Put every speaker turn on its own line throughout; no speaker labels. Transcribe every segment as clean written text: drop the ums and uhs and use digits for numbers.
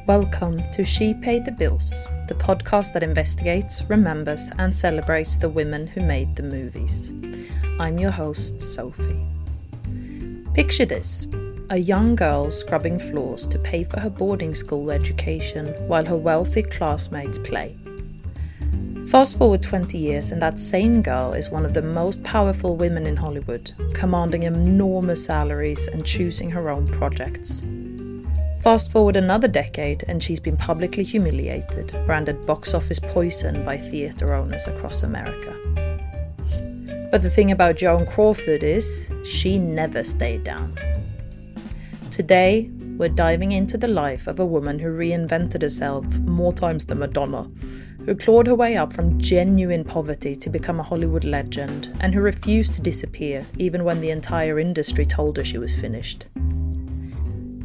Welcome to She Paid the Bills, the podcast that investigates, remembers, and celebrates the women who made the movies. I'm your host, Sophie. Picture this: a young girl scrubbing floors to pay for her boarding school education while her wealthy classmates play. Fast forward 20 years and that same girl is one of the most powerful women in Hollywood, commanding enormous salaries and choosing her own projects. Fast forward another decade and she's been publicly humiliated, branded box office poison by theatre owners across America. But the thing about Joan Crawford is, she never stayed down. Today, we're diving into the life of a woman who reinvented herself more times than Madonna, who clawed her way up from genuine poverty to become a Hollywood legend, and who refused to disappear even when the entire industry told her she was finished.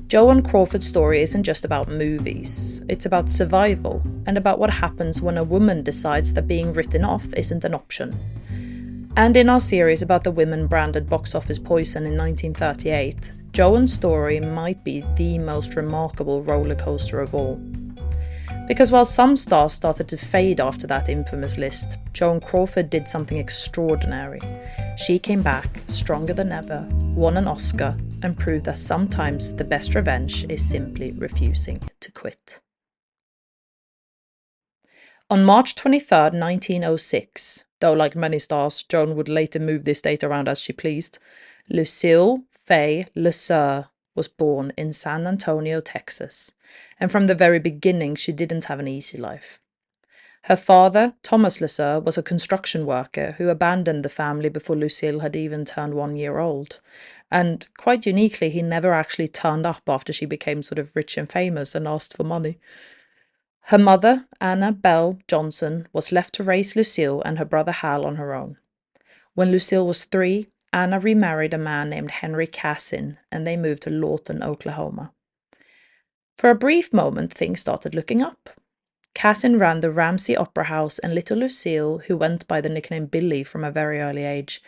Joan Crawford's story isn't just about movies, it's about survival, and about what happens when a woman decides that being written off isn't an option. And in our series about the women branded box office poison in 1938, Joan's story might be the most remarkable roller coaster of all. Because while some stars started to fade after that infamous list, Joan Crawford did something extraordinary. She came back stronger than ever, won an Oscar, and proved that sometimes the best revenge is simply refusing to quit. On March 23, 1906, though like many stars, Joan would later move this date around as she pleased, Lucille Fay LeSueur was born in San Antonio, Texas, and from the very beginning she didn't have an easy life. Her father, Thomas LeSueur, was a construction worker who abandoned the family before Lucille had even turned 1 year old. And quite uniquely, he never actually turned up after she became sort of rich and famous and asked for money. Her mother, Anna Bell Johnson, was left to raise Lucille and her brother Hal on her own. When Lucille was 3, Anna remarried a man named Henry Cassin, and they moved to Lawton, Oklahoma. For a brief moment, things started looking up. Cassin ran the Ramsey Opera House, and little Lucille, who went by the nickname Billy from a very early age,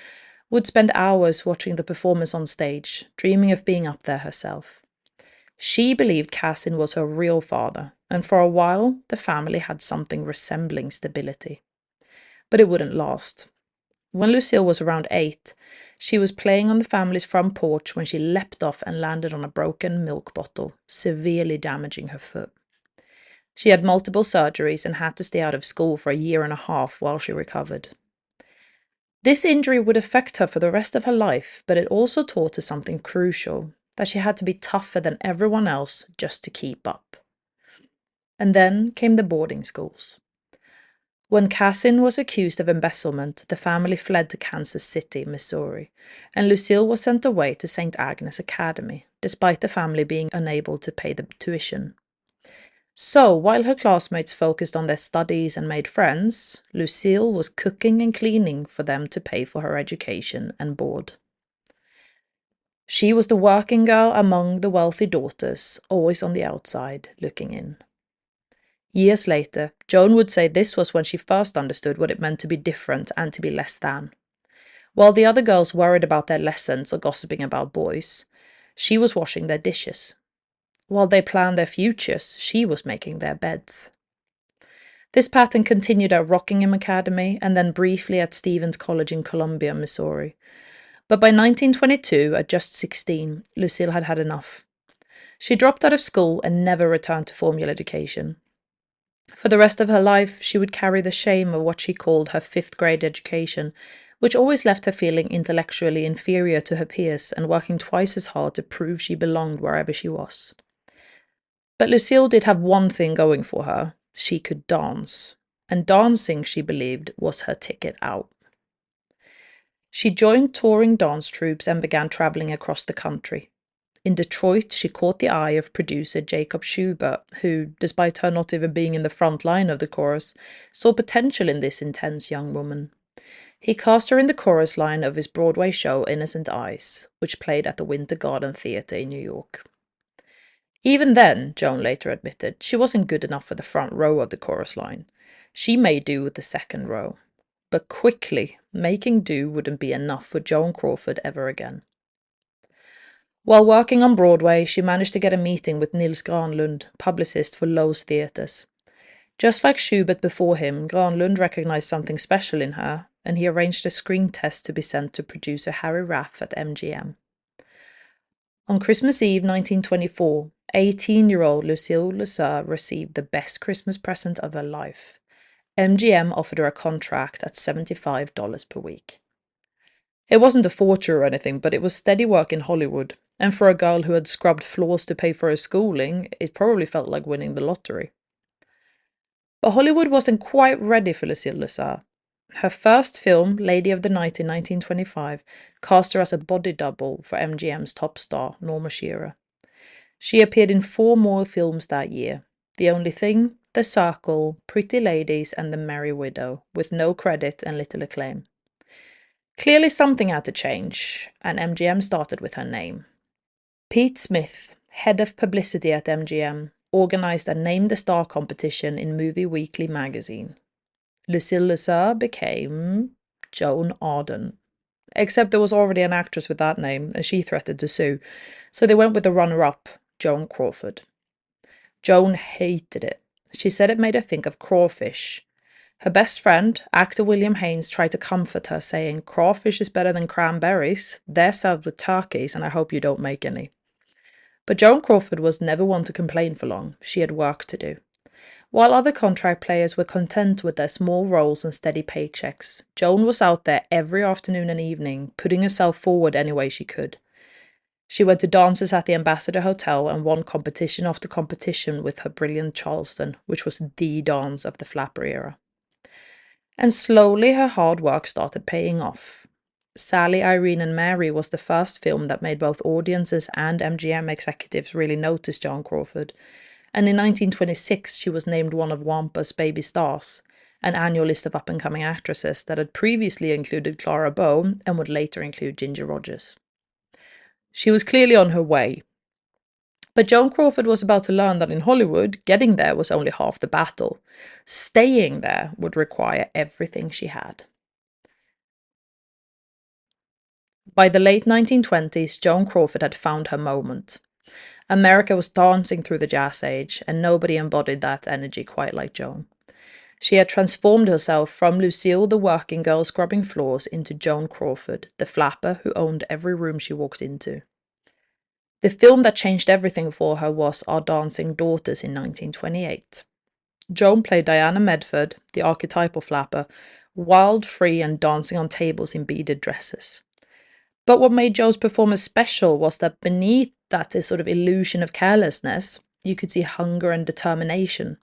would spend hours watching the performers on stage, dreaming of being up there herself. She believed Cassin was her real father, and for a while the family had something resembling stability. But it wouldn't last. When Lucille was around 8, she was playing on the family's front porch when she leapt off and landed on a broken milk bottle, severely damaging her foot. She had multiple surgeries and had to stay out of school for 1.5 years while she recovered. This injury would affect her for the rest of her life, but it also taught her something crucial, that she had to be tougher than everyone else just to keep up. And then came the boarding schools. When Cassin was accused of embezzlement, the family fled to Kansas City, Missouri, and Lucille was sent away to St. Agnes Academy, despite the family being unable to pay the tuition. So, while her classmates focused on their studies and made friends, Lucille was cooking and cleaning for them to pay for her education and board. She was the working girl among the wealthy daughters, always on the outside, looking in. Years later, Joan would say this was when she first understood what it meant to be different and to be less than. While the other girls worried about their lessons or gossiping about boys, she was washing their dishes. While they planned their futures, she was making their beds. This pattern continued at Rockingham Academy and then briefly at Stevens College in Columbia, Missouri. But by 1922, at just 16, Lucille had had enough. She dropped out of school and never returned to formal education. For the rest of her life, she would carry the shame of what she called her 5th grade education, which always left her feeling intellectually inferior to her peers and working twice as hard to prove she belonged wherever she was. But Lucille did have one thing going for her: she could dance, and dancing, she believed, was her ticket out. She joined touring dance troupes and began traveling across the country. In Detroit, she caught the eye of producer Jacob Schubert, who, despite her not even being in the front line of the chorus, saw potential in this intense young woman. He cast her in the chorus line of his Broadway show Innocent Eyes, which played at the Winter Garden Theatre in New York. Even then, Joan later admitted, she wasn't good enough for the front row of the chorus line. She made do with the second row. But quickly, making do wouldn't be enough for Joan Crawford ever again. While working on Broadway, she managed to get a meeting with Nils Granlund, publicist for Lowe's Theatres. Just like Schubert before him, Granlund recognized something special in her, and he arranged a screen test to be sent to producer Harry Raff at MGM. On Christmas Eve 1924, 18-year-old Lucille Lesur received the best Christmas present of her life. MGM offered her a contract at $75 per week. It wasn't a fortune or anything, but it was steady work in Hollywood, and for a girl who had scrubbed floors to pay for her schooling, it probably felt like winning the lottery. But Hollywood wasn't quite ready for Lucille Lesur. Her first film, Lady of the Night in 1925, cast her as a body double for MGM's top star, Norma Shearer. She appeared in 4 more films that year: The Only Thing, The Circle, Pretty Ladies, and The Merry Widow, with no credit and little acclaim. Clearly something had to change, and MGM started with her name. Pete Smith, head of publicity at MGM, organized a Name the Star competition in Movie Weekly magazine. Lucille Lesur became Joan Arden. Except there was already an actress with that name, and she threatened to sue, so they went with the runner-up, Joan Crawford. Joan hated it. She said it made her think of crawfish. Her best friend, actor William Haines, tried to comfort her, saying, "Crawfish is better than cranberries. They're served with turkeys, and I hope you don't make any." But Joan Crawford was never one to complain for long. She had work to do. While other contract players were content with their small roles and steady paychecks, Joan was out there every afternoon and evening, putting herself forward any way she could. She went to dances at the Ambassador Hotel and won competition after competition with her brilliant Charleston, which was the dance of the flapper era. And slowly her hard work started paying off. Sally, Irene and Mary was the first film that made both audiences and MGM executives really notice Joan Crawford. And in 1926 she was named one of Wampa's Baby Stars, an annual list of up-and-coming actresses that had previously included Clara Bow and would later include Ginger Rogers. She was clearly on her way. But Joan Crawford was about to learn that in Hollywood, getting there was only half the battle. Staying there would require everything she had. By the late 1920s, Joan Crawford had found her moment. America was dancing through the jazz age, and nobody embodied that energy quite like Joan. She had transformed herself from Lucille, the working girl scrubbing floors, into Joan Crawford, the flapper who owned every room she walked into. The film that changed everything for her was Our Dancing Daughters in 1928. Joan played Diana Medford, the archetypal flapper, wild, free, and dancing on tables in beaded dresses. But what made Joan's performance special was that beneath that sort of illusion of carelessness, you could see hunger and determination.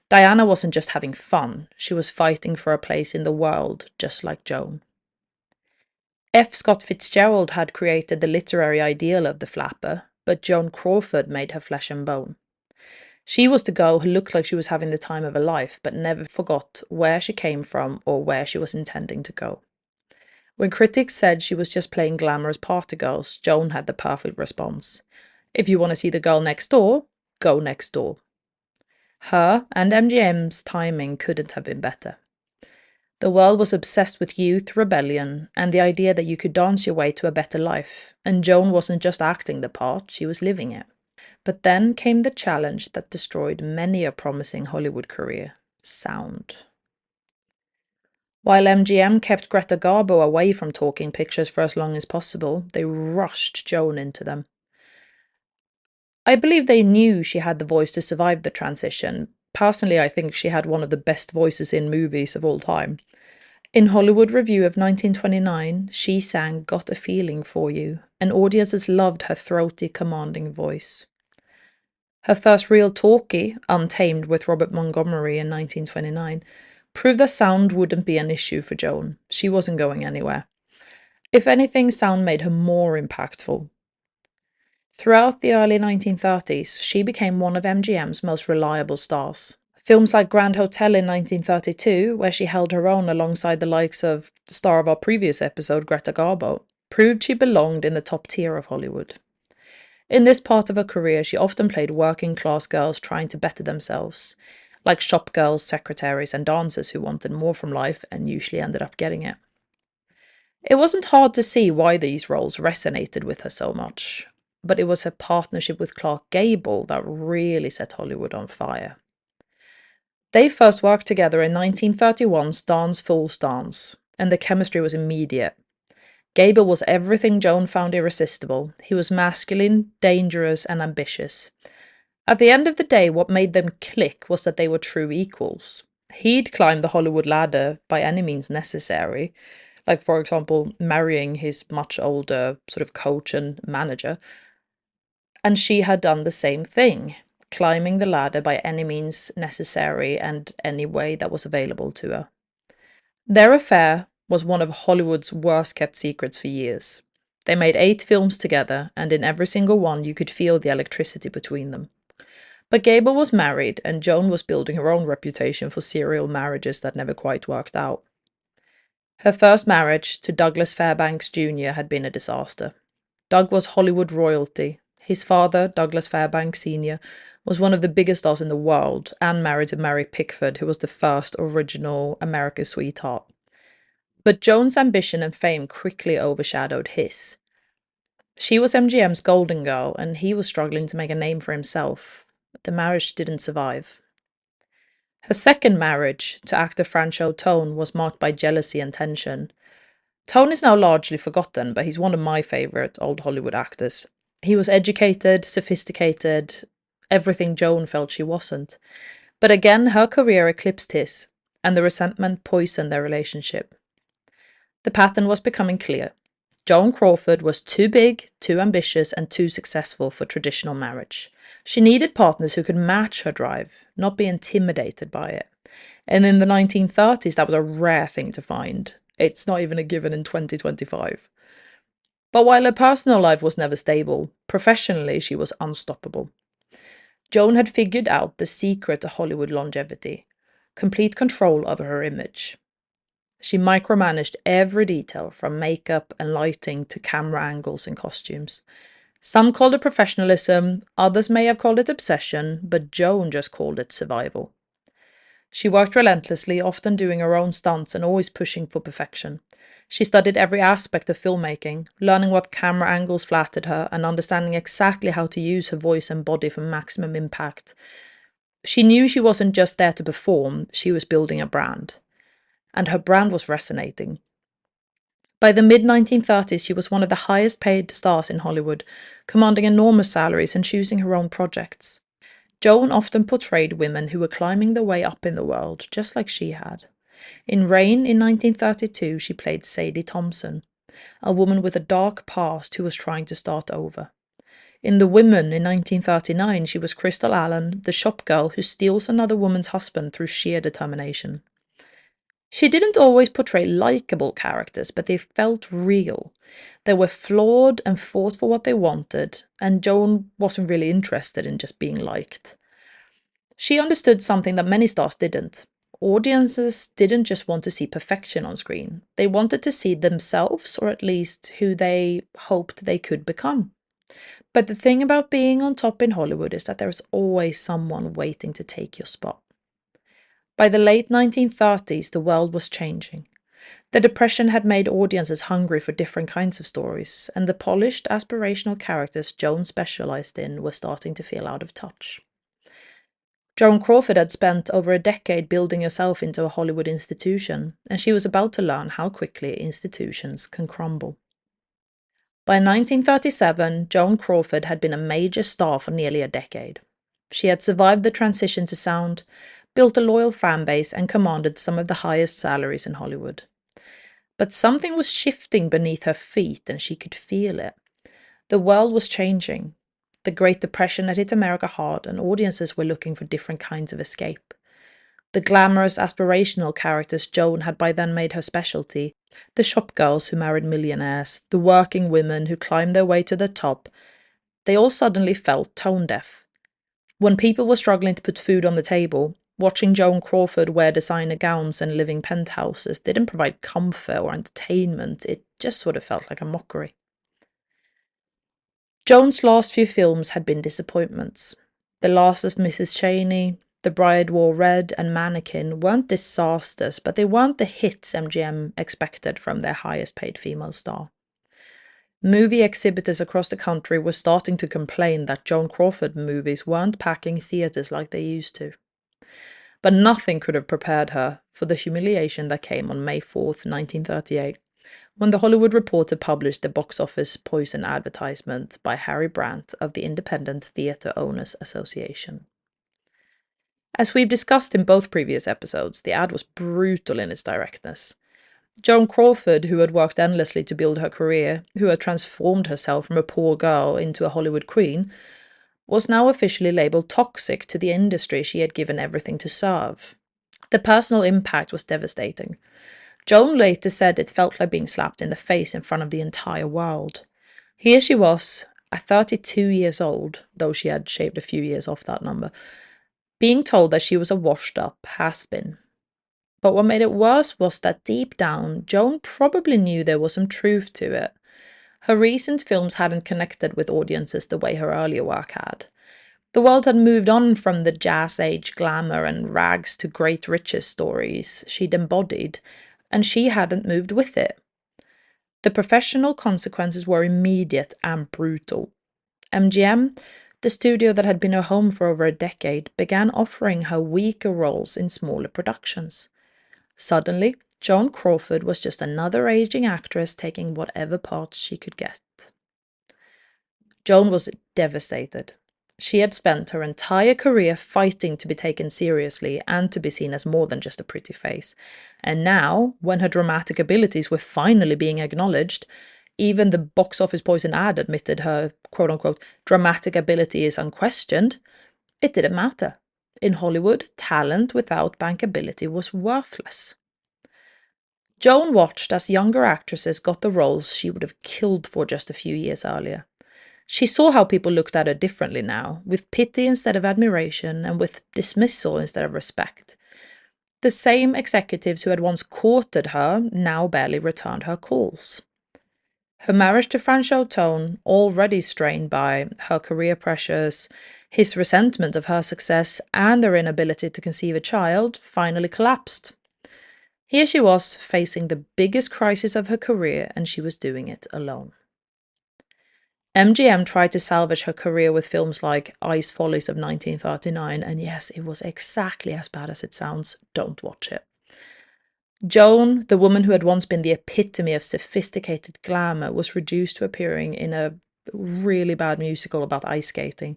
Diana wasn't just having fun, she was fighting for a place in the world, just like Joan. F. Scott Fitzgerald had created the literary ideal of the flapper, but Joan Crawford made her flesh and bone. She was the girl who looked like she was having the time of her life, but never forgot where she came from or where she was intending to go. When critics said she was just playing glamorous party girls, Joan had the perfect response. If you want to see the girl next door, go next door. Her and MGM's timing couldn't have been better. The world was obsessed with youth, rebellion, and the idea that you could dance your way to a better life, and Joan wasn't just acting the part, she was living it. But then came the challenge that destroyed many a promising Hollywood career: sound. While MGM kept Greta Garbo away from talking pictures for as long as possible, they rushed Joan into them. I believe they knew she had the voice to survive the transition. Personally, I think she had one of the best voices in movies of all time. In Hollywood Review of 1929, she sang Got a Feeling for You, and audiences loved her throaty, commanding voice. Her first real talkie, Untamed with Robert Montgomery in 1929, proved that sound wouldn't be an issue for Joan. She wasn't going anywhere. If anything, sound made her more impactful. Throughout the early 1930s, she became one of MGM's most reliable stars. Films like Grand Hotel in 1932, where she held her own alongside the likes of the star of our previous episode, Greta Garbo, proved she belonged in the top tier of Hollywood. In this part of her career, she often played working-class girls trying to better themselves, like shop girls, secretaries, and dancers who wanted more from life and usually ended up getting it. It wasn't hard to see why these roles resonated with her so much. but it was her partnership with Clark Gable that really set Hollywood on fire. They first worked together in 1931's Dance Fools Dance, and the chemistry was immediate. Gable was everything Joan found irresistible. He was masculine, dangerous, and ambitious. At the end of the day, what made them click was that they were true equals. He'd climbed the Hollywood ladder by any means necessary, like, for example, marrying his much older sort of coach and manager. And she had done the same thing, climbing the ladder by any means necessary and any way that was available to her. Their affair was one of Hollywood's worst-kept secrets for years. They made 8 films together, and in every single one you could feel the electricity between them. But Gable was married, and Joan was building her own reputation for serial marriages that never quite worked out. Her first marriage to Douglas Fairbanks Jr. had been a disaster. Doug was Hollywood royalty. His father, Douglas Fairbanks Sr., was one of the biggest stars in the world and married to Mary Pickford, who was the first original America's sweetheart. But Joan's ambition and fame quickly overshadowed his. She was MGM's golden girl, and he was struggling to make a name for himself. The marriage didn't survive. Her second marriage to actor Franchot Tone was marked by jealousy and tension. Tone is now largely forgotten, but he's one of my favourite old Hollywood actors. He was educated, sophisticated, everything Joan felt she wasn't. But again, her career eclipsed his, and the resentment poisoned their relationship. The pattern was becoming clear. Joan Crawford was too big, too ambitious, and too successful for traditional marriage. She needed partners who could match her drive, not be intimidated by it. And in the 1930s, that was a rare thing to find. It's not even a given in 2025. But while her personal life was never stable, professionally she was unstoppable. Joan had figured out the secret to Hollywood longevity: complete control over her image. She micromanaged every detail, from makeup and lighting to camera angles and costumes. Some called it professionalism, others may have called it obsession, but Joan just called it survival. She worked relentlessly, often doing her own stunts and always pushing for perfection. She studied every aspect of filmmaking, learning what camera angles flattered her and understanding exactly how to use her voice and body for maximum impact. She knew she wasn't just there to perform, she was building a brand. And her brand was resonating. By the mid-1930s, she was one of the highest paid stars in Hollywood, commanding enormous salaries and choosing her own projects. Joan often portrayed women who were climbing their way up in the world, just like she had. In Rain in 1932, she played Sadie Thompson, a woman with a dark past who was trying to start over. In The Women in 1939, she was Crystal Allen, the shop girl who steals another woman's husband through sheer determination. She didn't always portray likable characters, but they felt real. They were flawed and fought for what they wanted, and Joan wasn't really interested in just being liked. She understood something that many stars didn't. Audiences didn't just want to see perfection on screen. They wanted to see themselves, or at least who they hoped they could become. But the thing about being on top in Hollywood is that there's always someone waiting to take your spot. By the late 1930s, the world was changing. The Depression had made audiences hungry for different kinds of stories, and the polished, aspirational characters Joan specialized in were starting to feel out of touch. Joan Crawford had spent over a decade building herself into a Hollywood institution, and she was about to learn how quickly institutions can crumble. By 1937, Joan Crawford had been a major star for nearly a decade. She had survived the transition to sound, built a loyal fan base, and commanded some of the highest salaries in Hollywood. But something was shifting beneath her feet, and she could feel it. The world was changing. The Great Depression had hit America hard, and audiences were looking for different kinds of escape. The glamorous, aspirational characters Joan had by then made her specialty, the shop girls who married millionaires, the working women who climbed their way to the top, they all suddenly felt tone deaf. When people were struggling to put food on the table, watching Joan Crawford wear designer gowns and live in penthouses didn't provide comfort or entertainment, it just sort of felt like a mockery. Joan's last few films had been disappointments. The Last of Mrs. Cheney, The Bride Wore Red, and Mannequin weren't disasters, but they weren't the hits MGM expected from their highest paid female star. Movie exhibitors across the country were starting to complain that Joan Crawford movies weren't packing theaters like they used to. But nothing could have prepared her for the humiliation that came on May 4th, 1938, when The Hollywood Reporter published the box office poison advertisement by Harry Brandt of the Independent Theatre Owners Association. As we've discussed in both previous episodes, the ad was brutal in its directness. Joan Crawford, who had worked endlessly to build her career, who had transformed herself from a poor girl into a Hollywood queen, was now officially labelled toxic to the industry she had given everything to serve. The personal impact was devastating. Joan later said it felt like being slapped in the face in front of the entire world. Here she was, at 32 years old, though she had shaved a few years off that number, being told that she was a washed-up has-been. But what made it worse was that deep down, Joan probably knew there was some truth to it. Her recent films hadn't connected with audiences the way her earlier work had. The world had moved on from the jazz age glamour and rags to great riches stories she'd embodied, and she hadn't moved with it. The professional consequences were immediate and brutal. MGM, the studio that had been her home for over a decade, began offering her weaker roles in smaller productions. Suddenly, Joan Crawford was just another aging actress taking whatever parts she could get. Joan was devastated. She had spent her entire career fighting to be taken seriously and to be seen as more than just a pretty face. And now, when her dramatic abilities were finally being acknowledged, even the box office poison ad admitted her quote-unquote dramatic ability is unquestioned, it didn't matter. In Hollywood, talent without bankability was worthless. Joan watched as younger actresses got the roles she would have killed for just a few years earlier. She saw how people looked at her differently now, with pity instead of admiration and with dismissal instead of respect. The same executives who had once courted her now barely returned her calls. Her marriage to Franchot Tone, already strained by her career pressures, his resentment of her success, and their inability to conceive a child, finally collapsed. Here she was, facing the biggest crisis of her career, and she was doing it alone. MGM tried to salvage her career with films like Ice Follies of 1939, and yes, it was exactly as bad as it sounds. Don't watch it. Joan, the woman who had once been the epitome of sophisticated glamour, was reduced to appearing in a really bad musical about ice skating.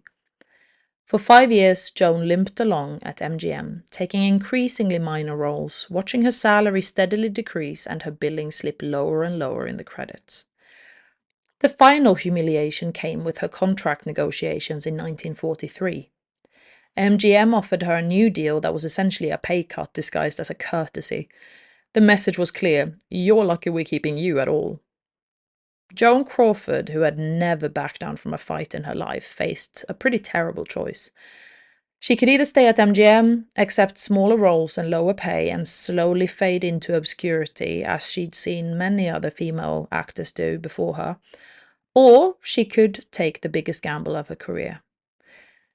For 5 years, Joan limped along at MGM, taking increasingly minor roles, watching her salary steadily decrease and her billing slip lower and lower in the credits. The final humiliation came with her contract negotiations in 1943. MGM offered her a new deal that was essentially a pay cut disguised as a courtesy. The message was clear: you're lucky we're keeping you at all. Joan Crawford, who had never backed down from a fight in her life, faced a pretty terrible choice. She could either stay at MGM, accept smaller roles and lower pay, and slowly fade into obscurity, as she'd seen many other female actors do before her, or she could take the biggest gamble of her career.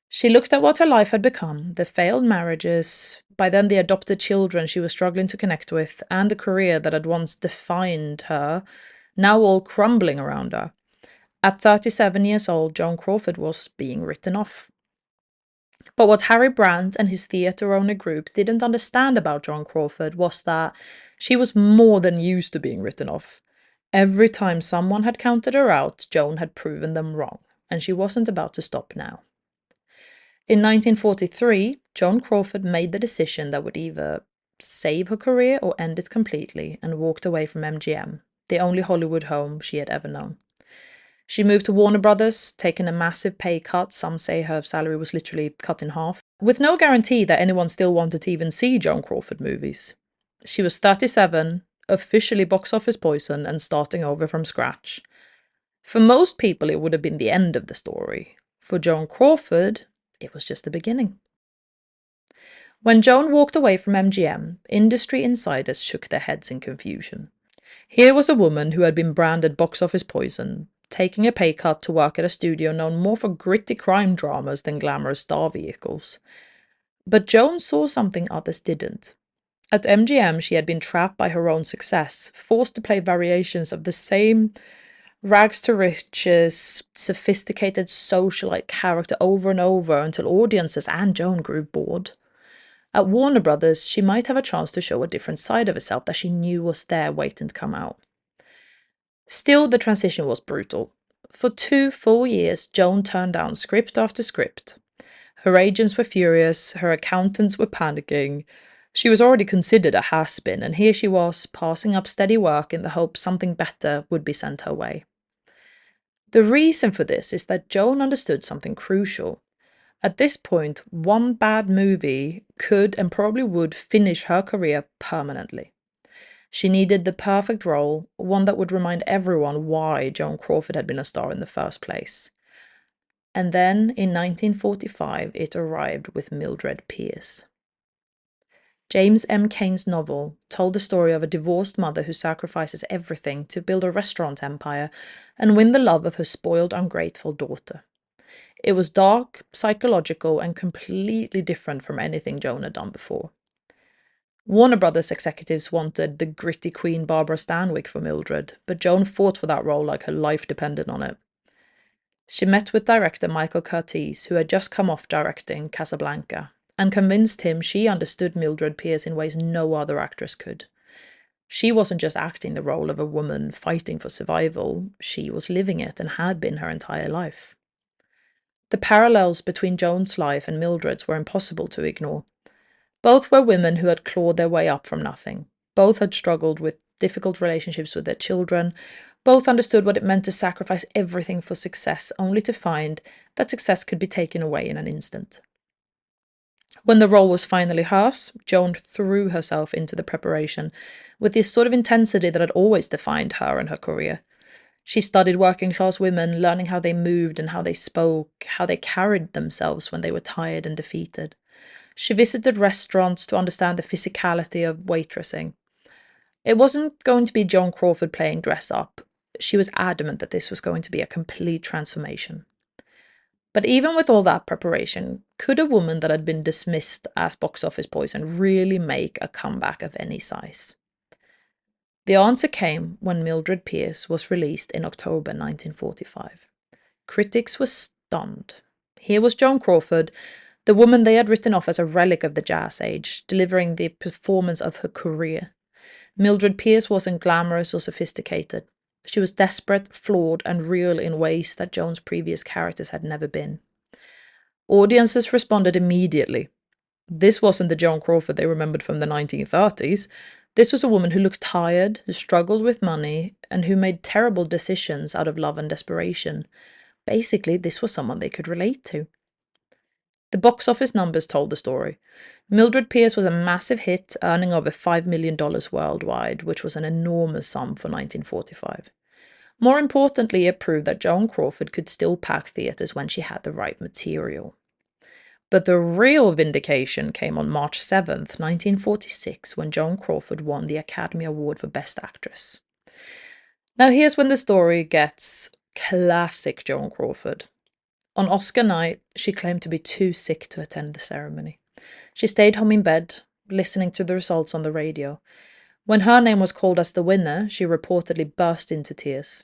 She looked at what her life had become, the failed marriages, by then the adopted children she was struggling to connect with, and the career that had once defined her, now all crumbling around her. At 37 years old, Joan Crawford was being written off. But what Harry Brandt and his theatre owner group didn't understand about Joan Crawford was that she was more than used to being written off. Every time someone had counted her out, Joan had proven them wrong, and she wasn't about to stop now. In 1943, Joan Crawford made the decision that would either save her career or end it completely, and walked away from MGM, the only Hollywood home she had ever known. She moved to Warner Brothers, taking a massive pay cut. Some say her salary was literally cut in half, with no guarantee that anyone still wanted to even see Joan Crawford movies. She was 37, officially box office poison, and starting over from scratch. For most people, it would have been the end of the story. For Joan Crawford, it was just the beginning. When Joan walked away from MGM, industry insiders shook their heads in confusion. Here was a woman who had been branded box office poison, taking a pay cut to work at a studio known more for gritty crime dramas than glamorous star vehicles. But Joan saw something others didn't. At MGM, she had been trapped by her own success, forced to play variations of the same rags to riches, sophisticated socialite character over and over until audiences and Joan grew bored. At Warner Brothers, she might have a chance to show a different side of herself that she knew was there waiting to come out. Still, the transition was brutal. For 2 full years, Joan turned down script after script. Her agents were furious, her accountants were panicking. She was already considered a has-been, and here she was, passing up steady work in the hope something better would be sent her way. The reason for this is that Joan understood something crucial. At this point, one bad movie could and probably would finish her career permanently. She needed the perfect role, one that would remind everyone why Joan Crawford had been a star in the first place. And then, in 1945, it arrived with Mildred Pierce. James M. Cain's novel told the story of a divorced mother who sacrifices everything to build a restaurant empire and win the love of her spoiled, ungrateful daughter. It was dark, psychological, and completely different from anything Joan had done before. Warner Brothers executives wanted the gritty Queen Barbara Stanwyck for Mildred, but Joan fought for that role like her life depended on it. She met with director Michael Curtiz, who had just come off directing Casablanca, and convinced him she understood Mildred Pierce in ways no other actress could. She wasn't just acting the role of a woman fighting for survival, she was living it and had been her entire life. The parallels between Joan's life and Mildred's were impossible to ignore. Both were women who had clawed their way up from nothing. Both had struggled with difficult relationships with their children. Both understood what it meant to sacrifice everything for success, only to find that success could be taken away in an instant. When the role was finally hers, Joan threw herself into the preparation with this sort of intensity that had always defined her and her career. She studied working-class women, learning how they moved and how they spoke, how they carried themselves when they were tired and defeated. She visited restaurants to understand the physicality of waitressing. It wasn't going to be Joan Crawford playing dress up. She was adamant that this was going to be a complete transformation. But even with all that preparation, could a woman that had been dismissed as box office poison really make a comeback of any size? The answer came when Mildred Pierce was released in October 1945. Critics were stunned. Here was Joan Crawford, the woman they had written off as a relic of the jazz age, delivering the performance of her career. Mildred Pierce wasn't glamorous or sophisticated. She was desperate, flawed, and real in ways that Joan's previous characters had never been. Audiences responded immediately. This wasn't the Joan Crawford they remembered from the 1930s. This was a woman who looked tired, who struggled with money, and who made terrible decisions out of love and desperation. Basically, this was someone they could relate to. The box office numbers told the story. Mildred Pierce was a massive hit, earning over $5 million worldwide, which was an enormous sum for 1945. More importantly, it proved that Joan Crawford could still pack theatres when she had the right material. But the real vindication came on March 7th, 1946, when Joan Crawford won the Academy Award for Best Actress. Now here's when the story gets classic Joan Crawford. On Oscar night, she claimed to be too sick to attend the ceremony. She stayed home in bed, listening to the results on the radio. When her name was called as the winner, she reportedly burst into tears.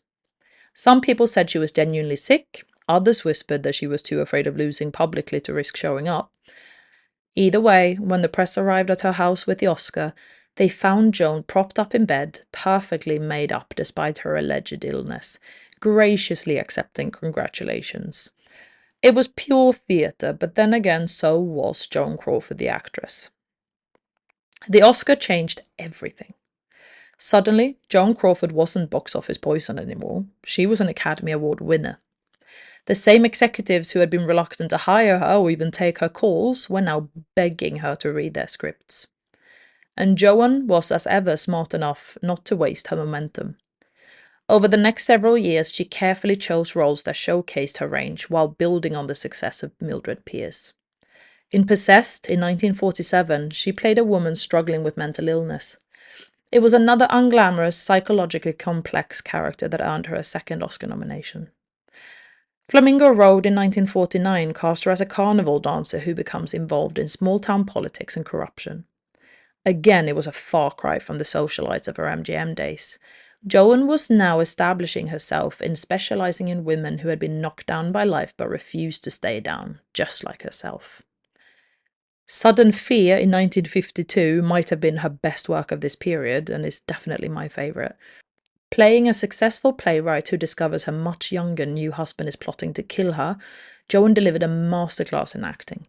Some people said she was genuinely sick. Others whispered that she was too afraid of losing publicly to risk showing up. Either way, when the press arrived at her house with the Oscar, they found Joan propped up in bed, perfectly made up despite her alleged illness, graciously accepting congratulations. It was pure theatre, but then again, so was Joan Crawford the actress. The Oscar changed everything. Suddenly, Joan Crawford wasn't box office poison anymore. She was an Academy Award winner. The same executives who had been reluctant to hire her or even take her calls were now begging her to read their scripts. And Joan was, as ever, smart enough not to waste her momentum. Over the next several years, she carefully chose roles that showcased her range while building on the success of Mildred Pierce. In Possessed, in 1947, she played a woman struggling with mental illness. It was another unglamorous, psychologically complex character that earned her a second Oscar nomination. Flamingo Road in 1949 cast her as a carnival dancer who becomes involved in small-town politics and corruption. Again, it was a far cry from the socialites of her MGM days. Joan was now establishing herself in specializing in women who had been knocked down by life but refused to stay down, just like herself. Sudden Fear in 1952 might have been her best work of this period and is definitely my favourite. Playing a successful playwright who discovers her much younger new husband is plotting to kill her, Joan delivered a masterclass in acting.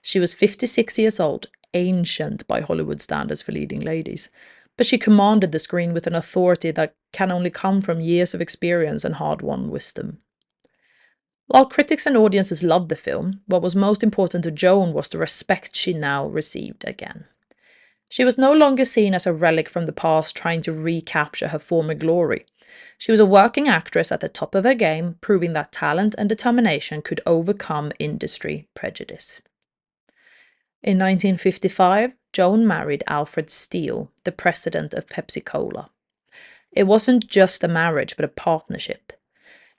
She was 56 years old, ancient by Hollywood standards for leading ladies, but she commanded the screen with an authority that can only come from years of experience and hard-won wisdom. While critics and audiences loved the film, what was most important to Joan was the respect she now received again. She was no longer seen as a relic from the past trying to recapture her former glory. She was a working actress at the top of her game, proving that talent and determination could overcome industry prejudice. In 1955, Joan married Alfred Steele, the president of Pepsi-Cola. It wasn't just a marriage, but a partnership.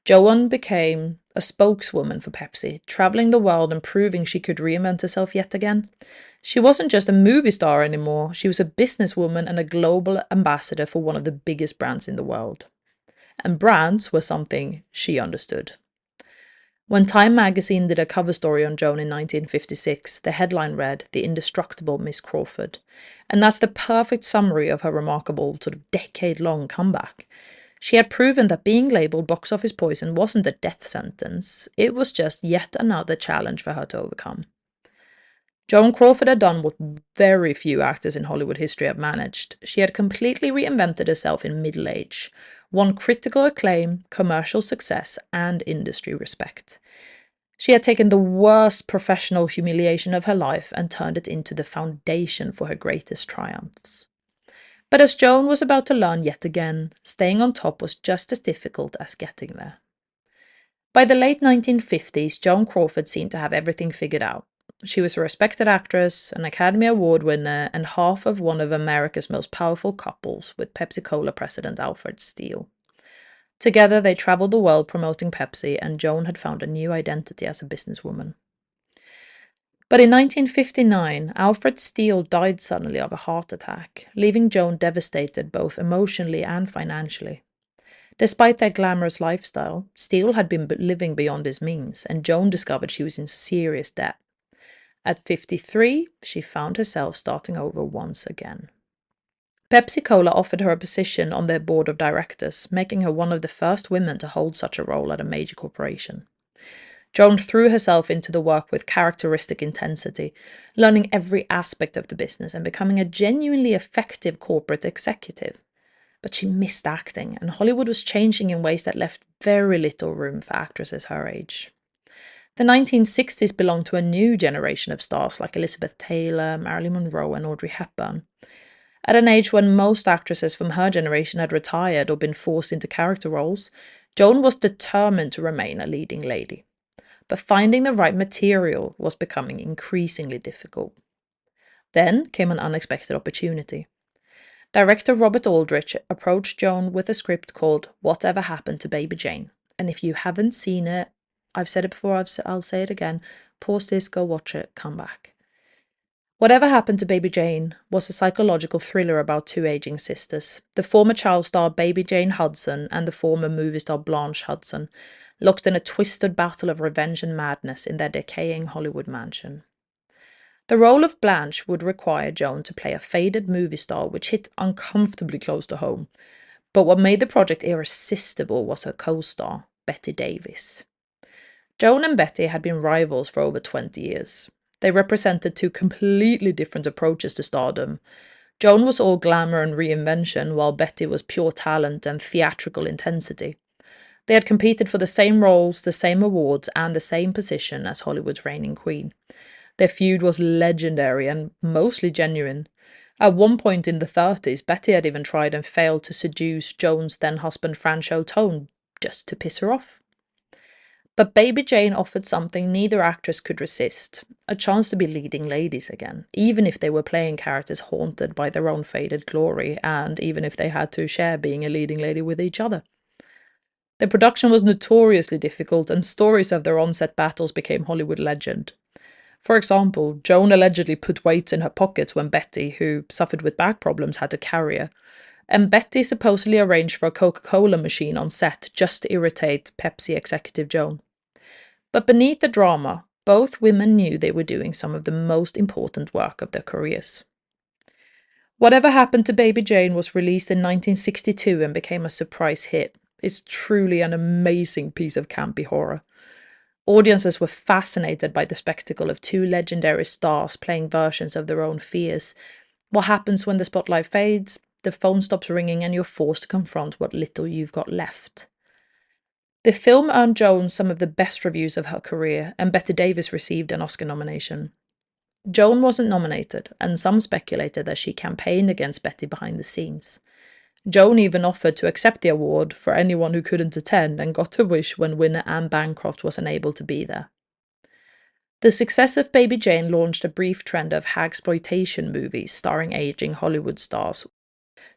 Joan became a spokeswoman for Pepsi, traveling the world and proving she could reinvent herself yet again. She wasn't just a movie star anymore, she was a businesswoman and a global ambassador for one of the biggest brands in the world. And brands were something she understood. When Time magazine did a cover story on Joan in 1956, the headline read, "The Indestructible Miss Crawford." And that's the perfect summary of her remarkable sort of decade-long comeback. She had proven that being labelled box office poison wasn't a death sentence, it was just yet another challenge for her to overcome. Joan Crawford had done what very few actors in Hollywood history have managed. She had completely reinvented herself in middle age, won critical acclaim, commercial success, and industry respect. She had taken the worst professional humiliation of her life and turned it into the foundation for her greatest triumphs. But as Joan was about to learn yet again, staying on top was just as difficult as getting there. By the late 1950s, Joan Crawford seemed to have everything figured out. She was a respected actress, an Academy Award winner, and half of one of America's most powerful couples with Pepsi-Cola president Alfred Steele. Together, they traveled the world promoting Pepsi, and Joan had found a new identity as a businesswoman. But in 1959, Alfred Steele died suddenly of a heart attack, leaving Joan devastated both emotionally and financially. Despite their glamorous lifestyle, Steele had been living beyond his means, and Joan discovered she was in serious debt. At 53, she found herself starting over once again. Pepsi-Cola offered her a position on their board of directors, making her one of the first women to hold such a role at a major corporation. Joan threw herself into the work with characteristic intensity, learning every aspect of the business and becoming a genuinely effective corporate executive. But she missed acting, and Hollywood was changing in ways that left very little room for actresses her age. The 1960s belonged to a new generation of stars like Elizabeth Taylor, Marilyn Monroe, and Audrey Hepburn. At an age when most actresses from her generation had retired or been forced into character roles, Joan was determined to remain a leading lady. But finding the right material was becoming increasingly difficult. Then came an unexpected opportunity. Director Robert Aldrich approached Joan with a script called Whatever Happened to Baby Jane. And if you haven't seen it, I've said it before, I'll say it again, pause this, go watch it, come back. Whatever Happened to Baby Jane was a psychological thriller about two aging sisters, the former child star Baby Jane Hudson and the former movie star Blanche Hudson, locked in a twisted battle of revenge and madness in their decaying Hollywood mansion. The role of Blanche would require Joan to play a faded movie star, which hit uncomfortably close to home. But what made the project irresistible was her co-star, Bette Davis. Joan and Bette had been rivals for over 20 years. They represented two completely different approaches to stardom. Joan was all glamour and reinvention, while Bette was pure talent and theatrical intensity. They had competed for the same roles, the same awards, and the same position as Hollywood's reigning queen. Their feud was legendary and mostly genuine. At one point in the 30s, Bette had even tried and failed to seduce Joan's then-husband Franchot Tone just to piss her off. But Baby Jane offered something neither actress could resist, a chance to be leading ladies again, even if they were playing characters haunted by their own faded glory, and even if they had to share being a leading lady with each other. The production was notoriously difficult, and stories of their on-set battles became Hollywood legend. For example, Joan allegedly put weights in her pockets when Bette, who suffered with back problems, had to carry her. and Betty supposedly arranged for a Coca-Cola machine on set just to irritate Pepsi executive Joan. But beneath the drama, both women knew they were doing some of the most important work of their careers. Whatever Happened to Baby Jane was released in 1962 and became a surprise hit. It's truly an amazing piece of campy horror. Audiences were fascinated by the spectacle of two legendary stars playing versions of their own fears. What happens when the spotlight fades, the phone stops ringing, and you're forced to confront what little you've got left? The film earned Joan some of the best reviews of her career, and Bette Davis received an Oscar nomination. Joan wasn't nominated, and some speculated that she campaigned against Betty behind the scenes. Joan even offered to accept the award for anyone who couldn't attend, and got her wish when winner Anne Bancroft was unable to be there. The success of Baby Jane launched a brief trend of hagsploitation movies starring aging Hollywood stars.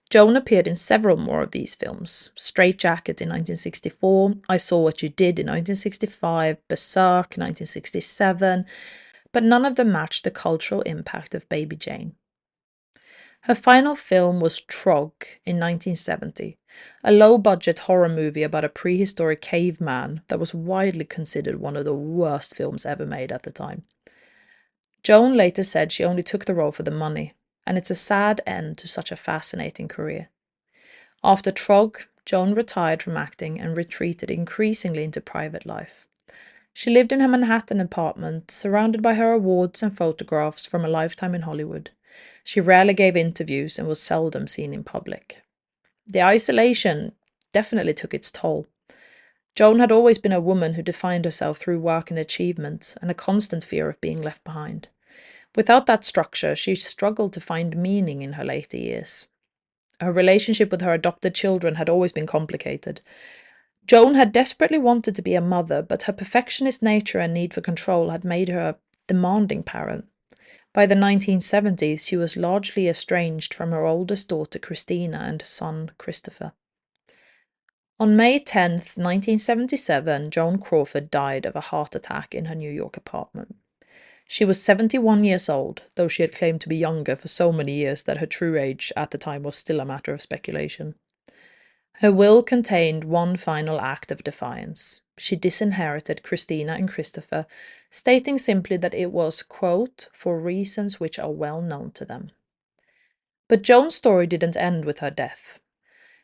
Joan appeared in several more of these films: Straight Jacket in 1964, I Saw What You Did in 1965, Berserk in 1967, but none of them matched the cultural impact of Baby Jane. Her final film was Trog in 1970, a low-budget horror movie about a prehistoric caveman that was widely considered one of the worst films ever made at the time. Joan later said she only took the role for the money, and it's a sad end to such a fascinating career. After Trog, Joan retired from acting and retreated increasingly into private life. She lived in her Manhattan apartment, surrounded by her awards and photographs from a lifetime in Hollywood. She rarely gave interviews and was seldom seen in public. The isolation definitely took its toll. Joan had always been a woman who defined herself through work and achievement, and a constant fear of being left behind. Without that structure, she struggled to find meaning in her later years. Her relationship with her adopted children had always been complicated. Joan had desperately wanted to be a mother, but her perfectionist nature and need for control had made her a demanding parent. By the 1970s, she was largely estranged from her oldest daughter Christina and son Christopher. On May 10, 1977, Joan Crawford died of a heart attack in her New York apartment. She was 71 years old, though she had claimed to be younger for so many years that her true age at the time was still a matter of speculation. Her will contained one final act of defiance. She disinherited Christina and Christopher, stating simply that it was, quote, for reasons which are well known to them. But Joan's story didn't end with her death.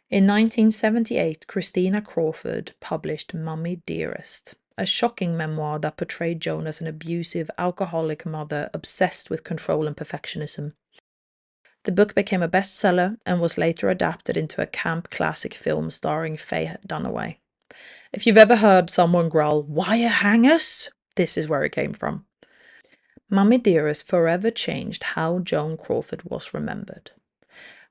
In 1978, Christina Crawford published Mummy Dearest, a shocking memoir that portrayed Joan as an abusive, alcoholic mother obsessed with control and perfectionism. The book became a bestseller and was later adapted into a camp classic film starring Faye Dunaway. If you've ever heard someone growl, "Wire hangers?" this is where it came from. Mummy Dearest forever changed how Joan Crawford was remembered.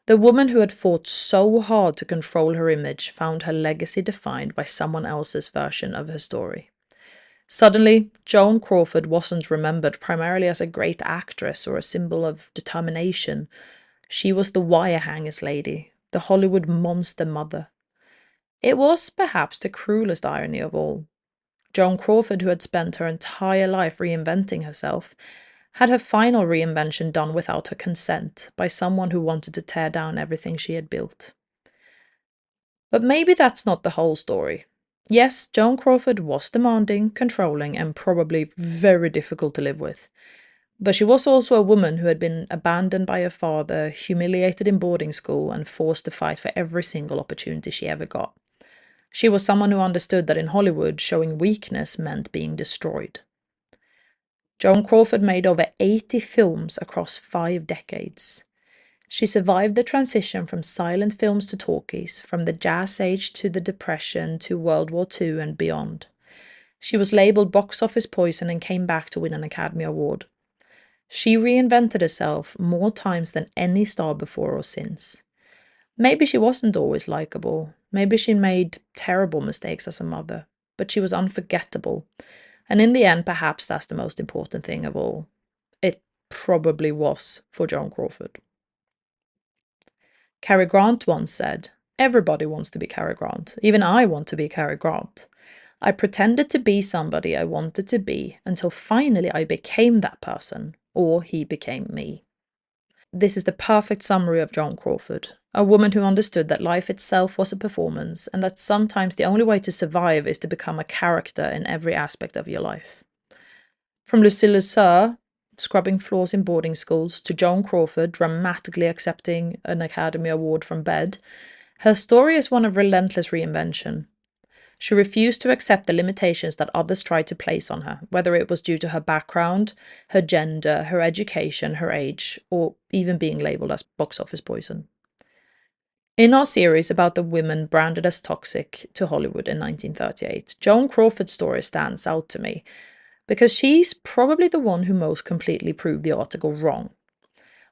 The woman who had fought so hard to control her image found her legacy defined by someone else's version of her story. Suddenly, Joan Crawford wasn't remembered primarily as a great actress or a symbol of determination. She was the wire hangers lady, the Hollywood monster mother. It was perhaps the cruelest irony of all. Joan Crawford, who had spent her entire life reinventing herself, had her final reinvention done without her consent by someone who wanted to tear down everything she had built. But maybe that's not the whole story. Yes, Joan Crawford was demanding, controlling, and probably very difficult to live with. But she was also a woman who had been abandoned by her father, humiliated in boarding school, and forced to fight for every single opportunity she ever got. She was someone who understood that in Hollywood, showing weakness meant being destroyed. Joan Crawford made over 80 films across 5 decades. She survived the transition from silent films to talkies, from the Jazz Age to the Depression to World War II and beyond. She was labelled box office poison and came back to win an Academy Award. She reinvented herself more times than any star before or since. Maybe she wasn't always likable. Maybe she made terrible mistakes as a mother. But she was unforgettable. And in the end, perhaps that's the most important thing of all. It probably was for Joan Crawford. Cary Grant once said, "Everybody wants to be Cary Grant. Even I want to be Cary Grant. I pretended to be somebody I wanted to be until finally I became that person, or he became me." this is the perfect summary of Joan Crawford, a woman who understood that life itself was a performance and that sometimes the only way to survive is to become a character in every aspect of your life. From Lucille Lesueur, scrubbing floors in boarding schools, to Joan Crawford dramatically accepting an Academy Award from bed, her story is one of relentless reinvention. She refused to accept the limitations that others tried to place on her, whether it was due to her background, her gender, her education, her age, or even being labelled as box office poison. In our series about the women branded as toxic to Hollywood in 1938, Joan Crawford's story stands out to me because she's probably the one who most completely proved the article wrong.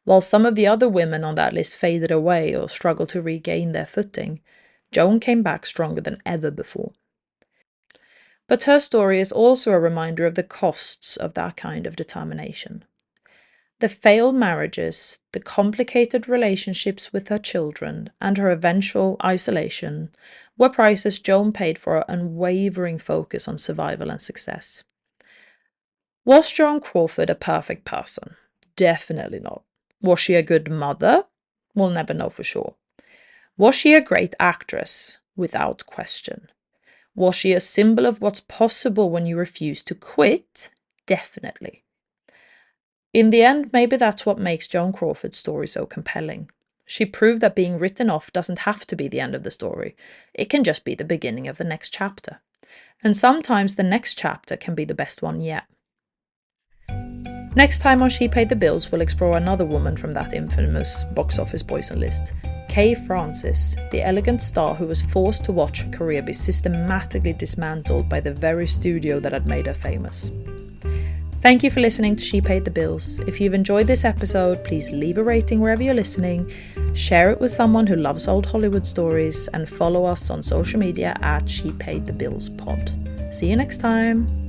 While some of the other women on that list faded away or struggled to regain their footing, Joan came back stronger than ever before. But her story is also a reminder of the costs of that kind of determination. The failed marriages, the complicated relationships with her children, and her eventual isolation were prices Joan paid for her unwavering focus on survival and success. Was Joan Crawford a perfect person? Definitely not. Was she a good mother? We'll never know for sure. Was she a great actress? Without question. Was she a symbol of what's possible when you refuse to quit? Definitely. In the end, maybe that's what makes Joan Crawford's story so compelling. She proved that being written off doesn't have to be the end of the story. It can just be the beginning of the next chapter. And sometimes the next chapter can be the best one yet. Next time on She Paid the Bills, we'll explore another woman from that infamous box office poison list. Kay Francis, the elegant star who was forced to watch her career be systematically dismantled by the very studio that had made her famous. Thank you for listening to She Paid the Bills. If you've enjoyed this episode, please leave a rating wherever you're listening, share it with someone who loves old Hollywood stories, and follow us on social media at She Paid the Bills Pod. See you next time.